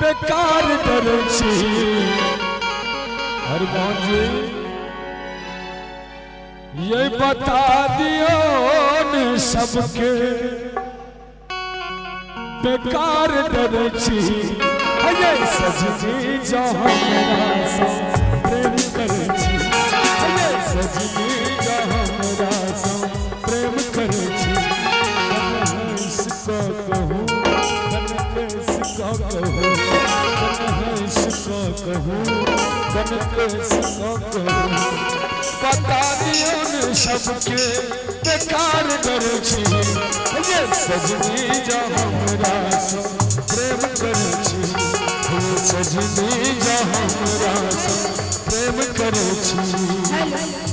बेकार डरे छी हर मौजे ये बता दियो न सबके बेकार डरे छी ये सजनी जो हमरा से प्रेम करे छी ये सजनी जो हमरा से प्रेम करे छी इसको कहूँ इसको कहूँ इसको कहूँ इसको कहूँ बता दियो न सबके बेकार डरे छी ये सजनी जो हमरा से प्रेम करे छी ये सजनी जो हमरा से प्रेम करे छी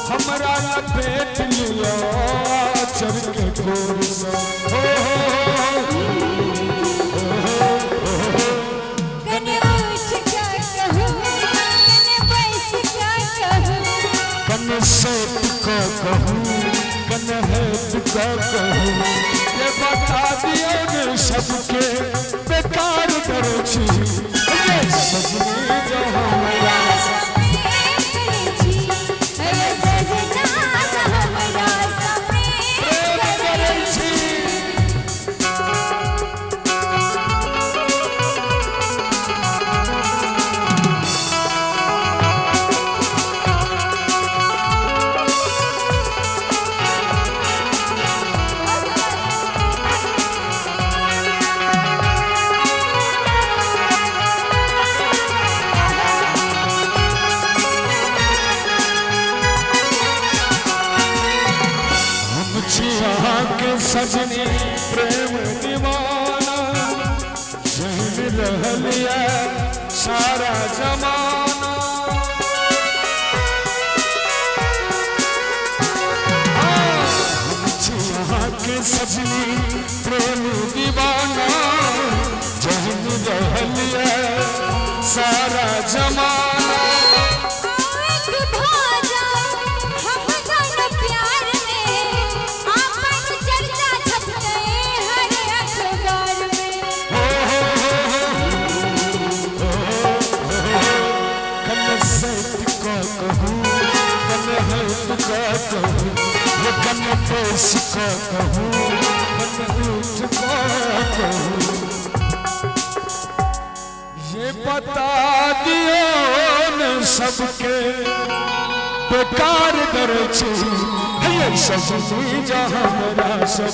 हमरा लपेट लिया चर के गोर सा कने उठ क्या कहूँ कने बैठ क्या कहूँ कने सेठ को कहूँ कने हेठ को कहूँ ये बता दियो न सबके बेकार डरे छी ये सजनी जो हमरा से सजनी प्रेम दीवाना जहन रहलिया सारा जमाना यहाँ के सजनी प्रेम दीवाना जहन रहलिया सारा जमाना ये बता दियो न सबके बेकार डरे छी ये सजनी जो हमरा से